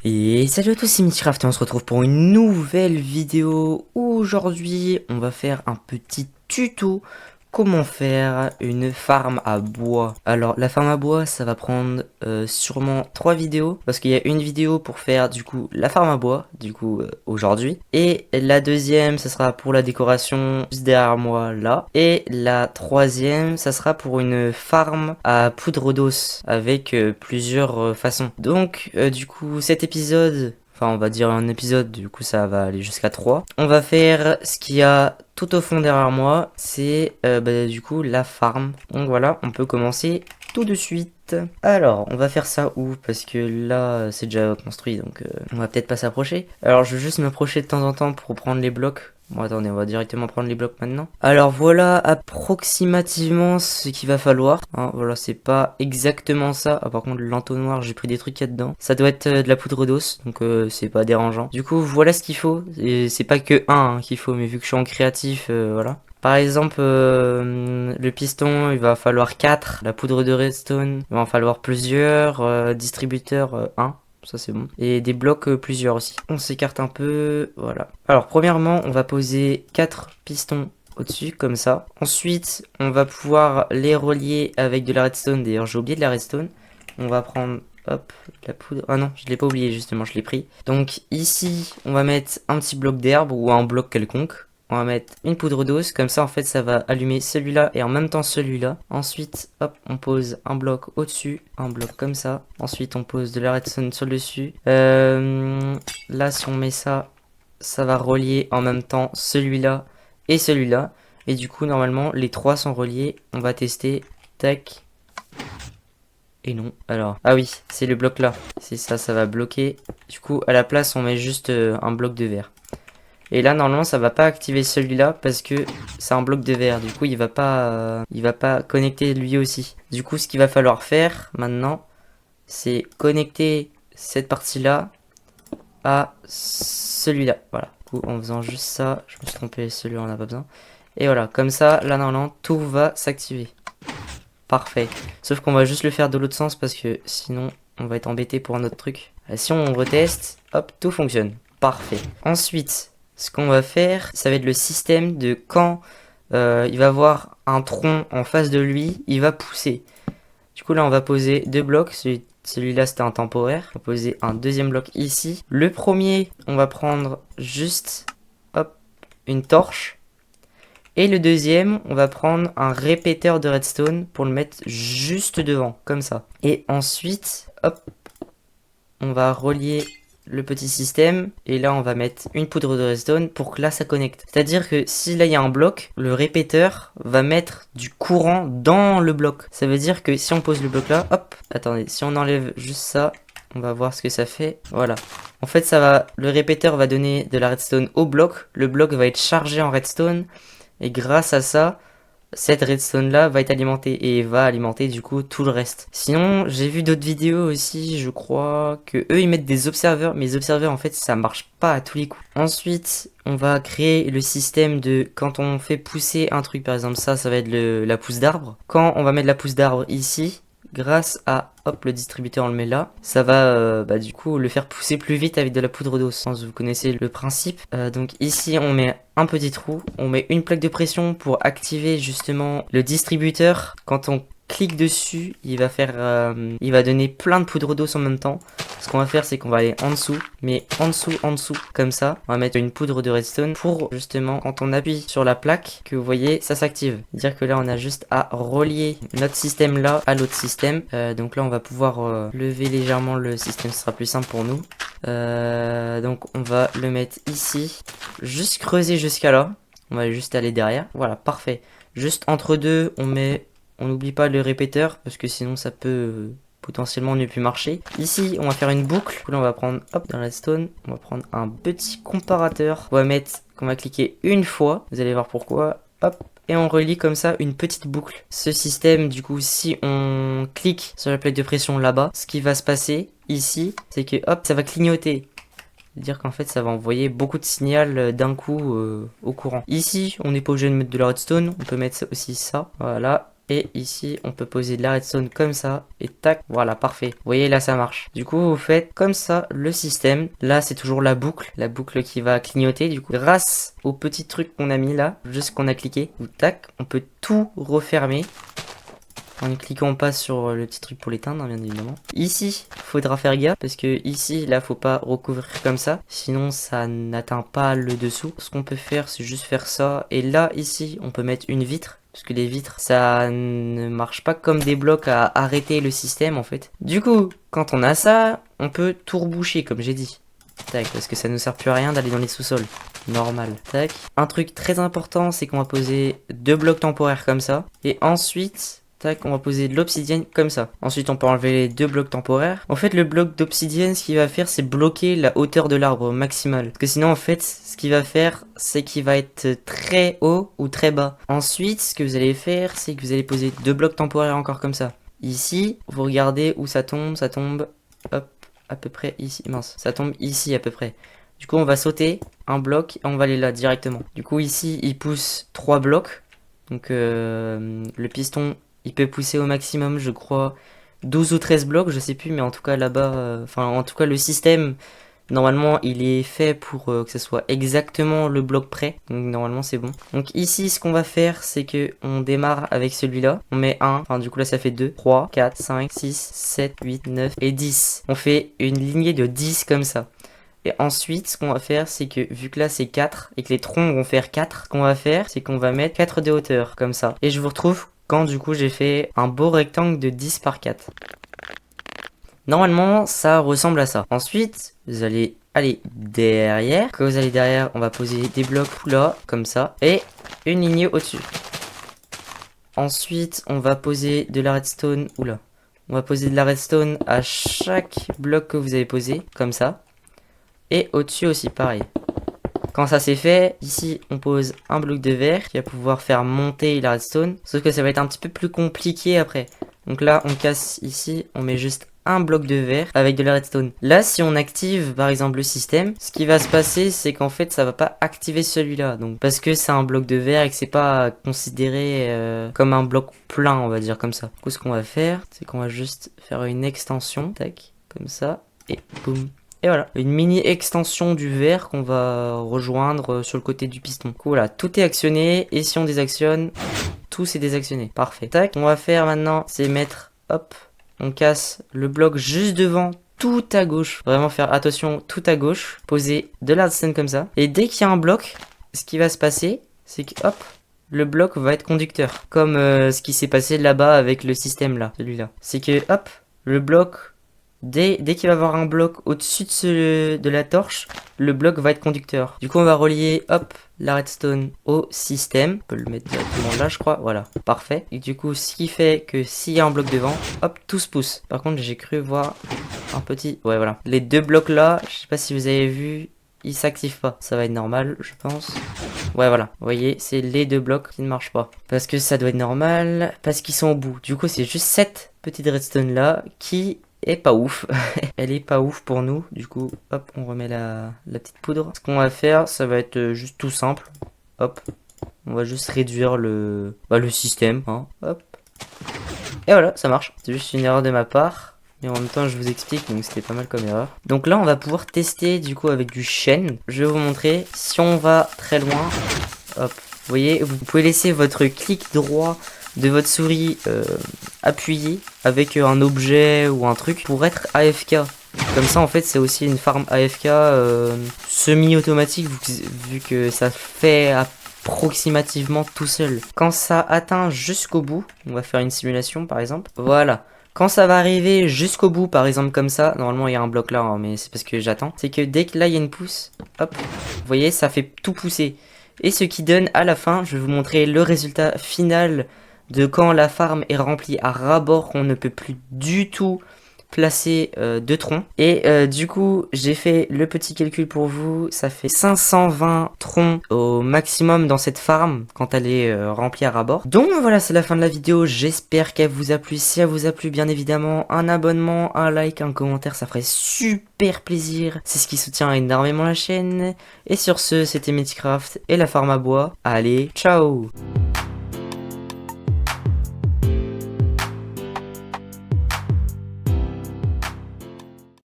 Et salut à tous, c'est Minecraft et on se retrouve pour une nouvelle vidéo. Aujourd'hui, on va faire un petit tuto comment faire une farm à bois. Alors, la farm à bois, ça va prendre sûrement 3 vidéos parce qu'il y a une vidéo pour faire du coup la farm à bois, du coup aujourd'hui. Et la deuxième, ça sera pour la décoration juste derrière moi là. Et la troisième, ça sera pour une farm à poudre d'os avec plusieurs façons. Donc, du coup, cet épisode, enfin on va dire un épisode, du coup ça va aller jusqu'à 3. On va faire ce qu'il y a tout au fond derrière moi, c'est du coup la farm. Donc voilà, on peut commencer tout de suite. Alors, on va faire ça où? Parce que là, c'est déjà construit, donc on va peut-être pas s'approcher. Alors, je vais juste m'approcher de temps en temps pour prendre les blocs. Bon, attendez, on va directement prendre les blocs maintenant. Alors, voilà approximativement ce qu'il va falloir. Hein, voilà, c'est pas exactement ça. Ah, par contre, l'entonnoir, j'ai pris des trucs là-dedans. Ça doit être de la poudre d'os, donc c'est pas dérangeant. Du coup, voilà ce qu'il faut. Et c'est pas que un qu'il faut, mais vu que je suis en créatif, voilà. Par exemple, le piston, il va falloir 4. La poudre de redstone, il va en falloir plusieurs. Distributeur, 1. Ça c'est bon. Et des blocs, plusieurs aussi. On s'écarte un peu. Voilà. Alors, premièrement, on va poser 4 pistons au-dessus, comme ça. Ensuite, on va pouvoir les relier avec de la redstone. D'ailleurs, j'ai oublié de la redstone. On va prendre... Hop, la poudre. Ah non, je l'ai pas oublié justement, je l'ai pris. Donc ici, on va mettre un petit bloc d'herbe ou un bloc quelconque. On va mettre une poudre d'os, comme ça en fait ça va allumer celui-là et en même temps celui-là. Ensuite, hop, on pose un bloc au-dessus, un bloc comme ça. Ensuite, on pose de la redstone sur le dessus. Là, si on met ça, ça va relier en même temps celui-là et celui-là. Et du coup, normalement, les trois sont reliés. On va tester. Tac. Et non. Alors, ah oui, c'est le bloc là. C'est ça, ça va bloquer. Du coup, à la place, on met juste un bloc de verre. Et là, normalement, ça va pas activer celui-là parce que c'est un bloc de verre. Du coup, il va pas connecter lui aussi. Du coup, ce qu'il va falloir faire maintenant, c'est connecter cette partie-là à celui-là. Voilà. Du coup, en faisant juste ça, je me suis trompé, celui-là, on n'a pas besoin. Et voilà, comme ça, là, normalement, tout va s'activer. Parfait. Sauf qu'on va juste le faire de l'autre sens parce que sinon, on va être embêté pour un autre truc. Si on reteste, hop, tout fonctionne. Parfait. Ensuite, ce qu'on va faire, ça va être le système de quand il va avoir un tronc en face de lui, il va pousser. Du coup là on va poser deux blocs, celui-là c'était un temporaire. On va poser un deuxième bloc ici. Le premier, on va prendre juste hop, une torche. Et le deuxième, on va prendre un répéteur de redstone pour le mettre juste devant, comme ça. Et ensuite, hop, on va relier le petit système et là on va mettre une poudre de redstone pour que là ça connecte. C'est-à-dire que si là il y a un bloc, le répéteur va mettre du courant dans le bloc. Ça veut dire que si on pose le bloc là, hop, attendez, si on enlève juste ça, on va voir ce que ça fait. Voilà. En fait ça va, le répéteur va donner de la redstone au bloc, le bloc va être chargé en redstone et grâce à ça, cette redstone là va être alimentée et va alimenter du coup tout le reste. Sinon j'ai vu d'autres vidéos aussi, je crois que eux ils mettent des observeurs, mais les observeurs en fait ça marche pas à tous les coups. Ensuite on va créer le système de quand on fait pousser un truc, par exemple ça va être la pousse d'arbre. Quand on va mettre la pousse d'arbre ici, grâce à hop le distributeur on le met là, ça va du coup le faire pousser plus vite avec de la poudre d'eau. Vous connaissez le principe. Donc ici on met un petit trou, on met une plaque de pression pour activer justement le distributeur. Quand on clique dessus, il va donner plein de poudre d'eau en même temps. Ce qu'on va faire, c'est qu'on va aller en dessous, mais en dessous, comme ça. On va mettre une poudre de redstone pour justement, quand on appuie sur la plaque, que vous voyez, ça s'active. C'est-à-dire que là, on a juste à relier notre système là à l'autre système. Donc là, on va pouvoir lever légèrement le système, ce sera plus simple pour nous. Donc on va le mettre ici, juste creuser jusqu'à là. On va juste aller derrière. Voilà, parfait. Juste entre deux, on n'oublie pas le répéteur parce que sinon ça peut potentiellement ne plus marcher. Ici, on va faire une boucle. Là, on va prendre, hop, dans la redstone, on va prendre un petit comparateur. On va cliquer une fois. Vous allez voir pourquoi. Hop. Et on relie comme ça une petite boucle. Ce système, du coup, si on clique sur la plaque de pression là-bas, ce qui va se passer ici, c'est que hop, ça va clignoter. C'est-à-dire qu'en fait ça va envoyer beaucoup de signal d'un coup au courant. Ici on n'est pas obligé de mettre de la redstone, on peut mettre aussi ça, voilà. Et ici, on peut poser de la redstone comme ça. Et tac, voilà, parfait. Vous voyez, là, ça marche. Du coup, vous faites comme ça le système. Là, c'est toujours la boucle qui va clignoter. Du coup, grâce au petit truc qu'on a mis là, juste qu'on a cliqué, ou tac, on peut tout refermer. En cliquant pas sur le petit truc pour l'éteindre, hein, bien évidemment. Ici, faudra faire gaffe parce que ici, là, faut pas recouvrir comme ça. Sinon, ça n'atteint pas le dessous. Ce qu'on peut faire, c'est juste faire ça. Et là, ici, on peut mettre une vitre. Parce que les vitres, ça ne marche pas comme des blocs à arrêter le système, en fait. Du coup, quand on a ça, on peut tout reboucher, comme j'ai dit. Tac, parce que ça ne sert plus à rien d'aller dans les sous-sols. Normal. Tac. Un truc très important, c'est qu'on va poser 2 blocs temporaires comme ça. Et ensuite... tac, on va poser de l'obsidienne comme ça. Ensuite, on peut enlever les 2 blocs temporaires. En fait, le bloc d'obsidienne, ce qu'il va faire, c'est bloquer la hauteur de l'arbre maximale. Parce que sinon, en fait, ce qu'il va faire, c'est qu'il va être très haut ou très bas. Ensuite, ce que vous allez faire, c'est que vous allez poser 2 blocs temporaires encore comme ça. Ici, vous regardez où ça tombe, hop, à peu près ici. Mince, ça tombe ici à peu près. Du coup, on va sauter un bloc et on va aller là directement. Du coup, ici, il pousse 3 blocs. Donc, le piston... il peut pousser au maximum, je crois, 12 ou 13 blocs, je sais plus, mais en tout cas là-bas, en tout cas le système, normalement, il est fait pour que ce soit exactement le bloc près. Donc normalement, c'est bon. Donc ici, ce qu'on va faire, c'est que on démarre avec celui-là. On met 1, enfin du coup là, ça fait 2, 3, 4, 5, 6, 7, 8, 9 et 10. On fait une lignée de 10 comme ça. Et ensuite, ce qu'on va faire, c'est que vu que là c'est 4 et que les troncs vont faire 4, ce qu'on va faire, c'est qu'on va mettre 4 de hauteur, comme ça. Et je vous retrouve quand du coup j'ai fait un beau rectangle de 10 par 4. Normalement, ça ressemble à ça. Ensuite, vous allez aller derrière. Quand vous allez derrière, on va poser des blocs là, comme ça, et une lignée au-dessus. Ensuite, on va poser de la redstone, oula. On va poser de la redstone à chaque bloc que vous avez posé, comme ça. Et au-dessus aussi, pareil. Quand ça c'est fait, ici on pose un bloc de verre qui va pouvoir faire monter la redstone. Sauf que ça va être un petit peu plus compliqué après. Donc là on casse ici, on met juste un bloc de verre avec de la redstone. Là si on active par exemple le système, ce qui va se passer c'est qu'en fait ça va pas activer celui-là. Donc parce que c'est un bloc de verre et que c'est pas considéré comme un bloc plein, on va dire comme ça. Du coup ce qu'on va faire, c'est qu'on va juste faire une extension, tac, comme ça, et boum. Et voilà, une mini extension du verre qu'on va rejoindre sur le côté du piston. Du coup, voilà, tout est actionné. Et si on désactionne, tout s'est désactionné. Parfait. Tac, on va faire maintenant, c'est mettre, hop, on casse le bloc juste devant, tout à gauche. Vraiment faire attention, tout à gauche. Poser de la redstone comme ça. Et dès qu'il y a un bloc, ce qui va se passer, c'est que, hop, le bloc va être conducteur. Comme ce qui s'est passé là-bas avec le système là, celui-là. C'est que, hop, le bloc... Dès qu'il va y avoir un bloc au-dessus de la torche, le bloc va être conducteur. Du coup, on va relier, hop, la redstone au système. On peut le mettre directement là, je crois. Voilà, parfait. Et du coup, ce qui fait que s'il y a un bloc devant, hop, tout se pousse. Par contre, j'ai cru voir un petit... ouais, voilà. Les 2 blocs là, je sais pas si vous avez vu, ils s'activent pas. Ça va être normal, je pense. Ouais, voilà. Vous voyez, c'est les 2 blocs qui ne marchent pas. Parce que ça doit être normal, parce qu'ils sont au bout. Du coup, c'est juste cette petite redstone là qui... est pas ouf. Elle est pas ouf pour nous. Du coup, hop, on remet la petite poudre. Ce qu'on va faire, ça va être juste tout simple. Hop. On va juste réduire le système. Hein. Hop. Et voilà, ça marche. C'est juste une erreur de ma part. Mais en même temps, je vous explique, donc c'était pas mal comme erreur. Donc là, on va pouvoir tester du coup avec du chêne. Je vais vous montrer. Si on va très loin, hop. Vous voyez, vous pouvez laisser votre clic droit de votre souris appuyé avec un objet ou un truc pour être AFK. Comme ça en fait c'est aussi une farm AFK semi-automatique vu que ça fait approximativement tout seul. Quand ça atteint jusqu'au bout, on va faire une simulation par exemple, voilà. Quand ça va arriver jusqu'au bout, par exemple comme ça, normalement il y a un bloc là, hein, mais c'est parce que j'attends. C'est que dès que là il y a une pousse, hop, vous voyez ça fait tout pousser. Et ce qui donne à la fin, je vais vous montrer le résultat final de quand la farm est remplie à ras-bord, qu'on ne peut plus du tout placer de troncs. Et du coup, j'ai fait le petit calcul pour vous. Ça fait 520 troncs au maximum dans cette farm quand elle est remplie à ras-bord. Donc voilà, c'est la fin de la vidéo. J'espère qu'elle vous a plu. Si elle vous a plu, bien évidemment, un abonnement, un like, un commentaire, ça ferait super plaisir. C'est ce qui soutient énormément la chaîne. Et sur ce, c'était Minecraft et la farm à bois. Allez, ciao!